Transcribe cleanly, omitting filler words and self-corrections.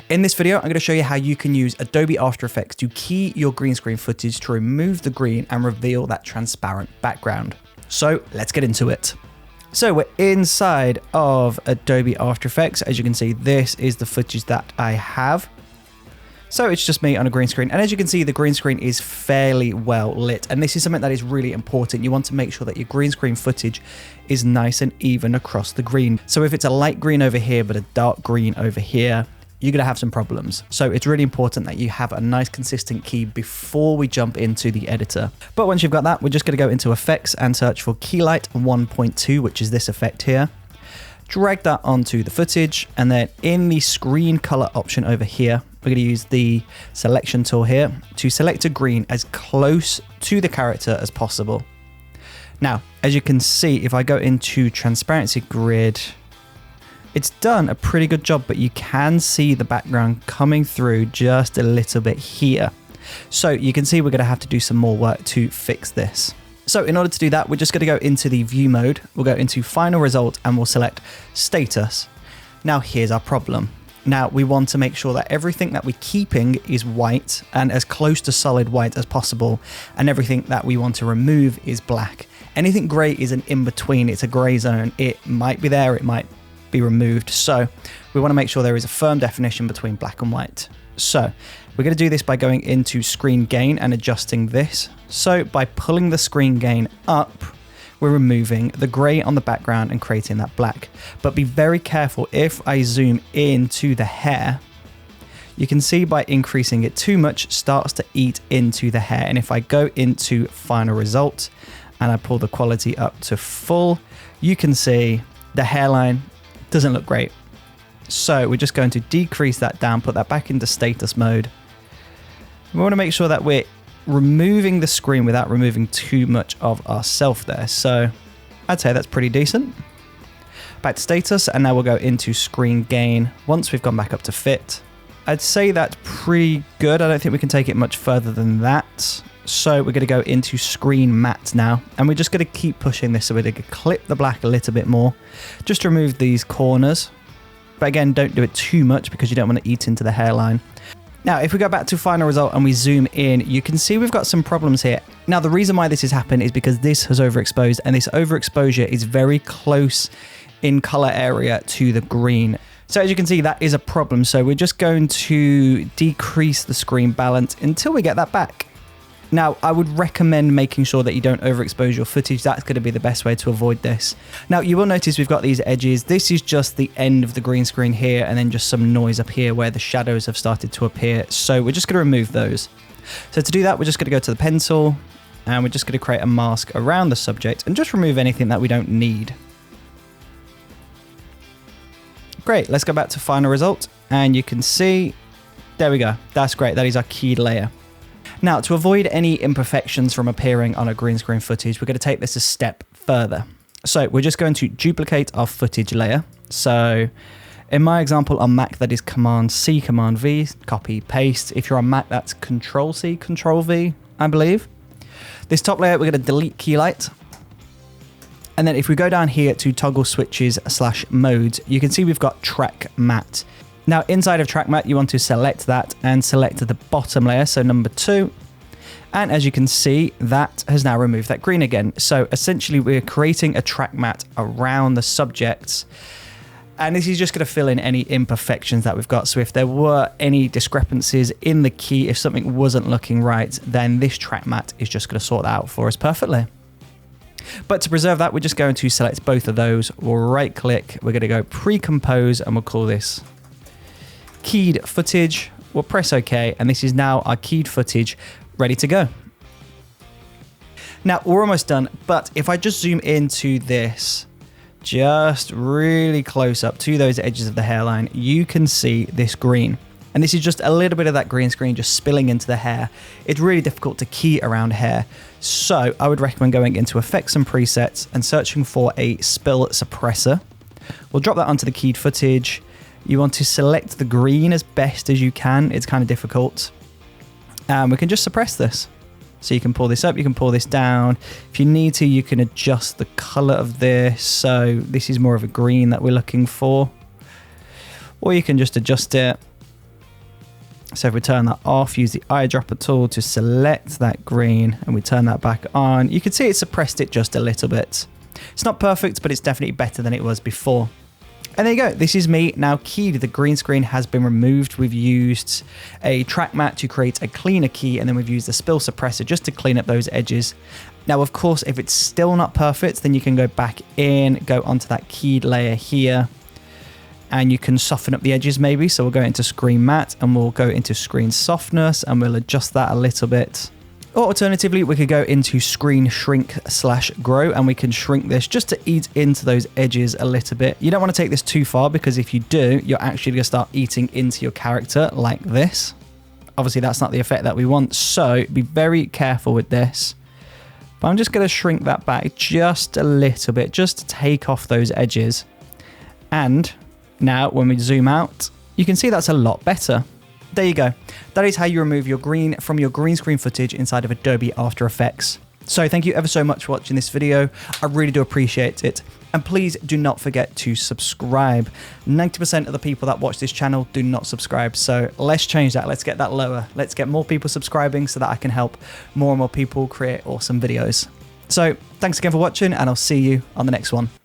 In this video, I'm going to show you how you can use Adobe After Effects to key your green screen footage to remove the green and reveal that transparent background. So let's get into it. So we're inside of Adobe After Effects. As you can see, this is the footage that I have. So it's just me on a green screen. And as you can see, the green screen is fairly well lit. And this is something that is really important. You want to make sure that your green screen footage is nice and even across the green. So if it's a light green over here, but a dark green over here, you're going to have some problems. So it's really important that you have a nice consistent key before we jump into the editor. But once you've got that, we're just going to go into effects and search for Keylight 1.2, which is this effect here. Drag that onto the footage, and then in the screen color option over here, we're going to use the selection tool here to select a green as close to the character as possible. Now, as you can see, if I go into transparency grid, it's done a pretty good job, but you can see the background coming through just a little bit here. So you can see we're going to have to do some more work to fix this. So in order to do that, we're just going to go into the view mode. We'll go into final result and we'll select status. Now here's our problem. Now we want to make sure that everything that we're keeping is white and as close to solid white as possible. And everything that we want to remove is black. Anything gray is an in-between. It's a gray zone. It might be there, it might be removed. So we want to make sure there is a firm definition between black and white. So we're going to do this by going into screen gain and adjusting this. So by pulling the screen gain up, we're removing the gray on the background and creating that black. But be very careful. If I zoom into the hair, you can see by increasing it too much starts to eat into the hair. And if I go into final result and I pull the quality up to full, you can see the hairline doesn't look great. So we're just going to decrease that down, put that back into status mode. We want to make sure that we're removing the screen without removing too much of ourself there. So I'd say that's pretty decent. Back to status, and now we'll go into screen gain once we've gone back up to fit. I'd say that's pretty good. I don't think we can take it much further than that. So we're going to go into screen matte now, and we're just going to keep pushing this so we're going to clip the black a little bit more, just to remove these corners. But again, don't do it too much because you don't want to eat into the hairline. Now, if we go back to final result and we zoom in, you can see we've got some problems here. Now, the reason why this has happened is because this has overexposed, and this overexposure is very close in color area to the green. So as you can see, that is a problem. So we're just going to decrease the screen balance until we get that back. Now, I would recommend making sure that you don't overexpose your footage. That's going to be the best way to avoid this. Now, you will notice we've got these edges. This is just the end of the green screen here, and then just some noise up here where the shadows have started to appear. So we're just going to remove those. So to do that, we're just going to go to the pencil, and we're just going to create a mask around the subject and just remove anything that we don't need. Great, let's go back to final result, and you can see, there we go. That's great. That is our keyed layer. Now, to avoid any imperfections from appearing on a green screen footage, we're going to take this a step further. So we're just going to duplicate our footage layer. So in my example on Mac, that is Command-C, Command-V, copy, paste. If you're on Mac, that's Control-C, Control-V, I believe. This top layer, we're going to delete Keylight. And then if we go down here to toggle switches / modes, you can see we've got track matte. Now, inside of track matte, you want to select that and select the bottom layer, so number 2. And as you can see, that has now removed that green again. So essentially, we're creating a track matte around the subjects. And this is just going to fill in any imperfections that we've got. So if there were any discrepancies in the key, if something wasn't looking right, then this track matte is just going to sort that out for us perfectly. But to preserve that, we're just going to select both of those. We'll right click, we're going to go pre-compose, and we'll call this keyed footage. We'll press OK, and this is now our keyed footage ready to go. Now we're almost done, but if I just zoom into this, just really close up to those edges of the hairline, you can see this green. And this is just a little bit of that green screen just spilling into the hair. It's really difficult to key around hair. So I would recommend going into effects and presets and searching for a spill suppressor. We'll drop that onto the keyed footage. You want to select the green as best as you can. It's kind of difficult. And we can just suppress this. So you can pull this up, you can pull this down. If you need to, you can adjust the color of this. So this is more of a green that we're looking for. Or you can just adjust it So if we turn that off, use the eyedropper tool to select that green and we turn that back on, you can see it suppressed it just a little bit. It's not perfect, but it's definitely better than it was before. And there you go. This is me now keyed. The green screen has been removed. We've used a track matte to create a cleaner key, and then we've used the spill suppressor just to clean up those edges. Now, of course, if it's still not perfect, then you can go back in, go onto that keyed layer here, and you can soften up the edges maybe. So we'll go into screen matte and we'll go into screen softness and we'll adjust that a little bit. Or alternatively, we could go into screen shrink / grow and we can shrink this just to eat into those edges a little bit. You don't want to take this too far because if you do, you're actually going to start eating into your character like this. Obviously, that's not the effect that we want, so be very careful with this. But I'm just going to shrink that back just a little bit, just to take off those edges. And now when we zoom out, you can see that's a lot better. There you go. That is how you remove your green from your green screen footage inside of Adobe After Effects. So thank you ever so much for watching this video. I really do appreciate it. And please do not forget to subscribe. 90% of the people that watch this channel do not subscribe. So let's change that. Let's get that lower. Let's get more people subscribing so that I can help more and more people create awesome videos. So thanks again for watching and I'll see you on the next one.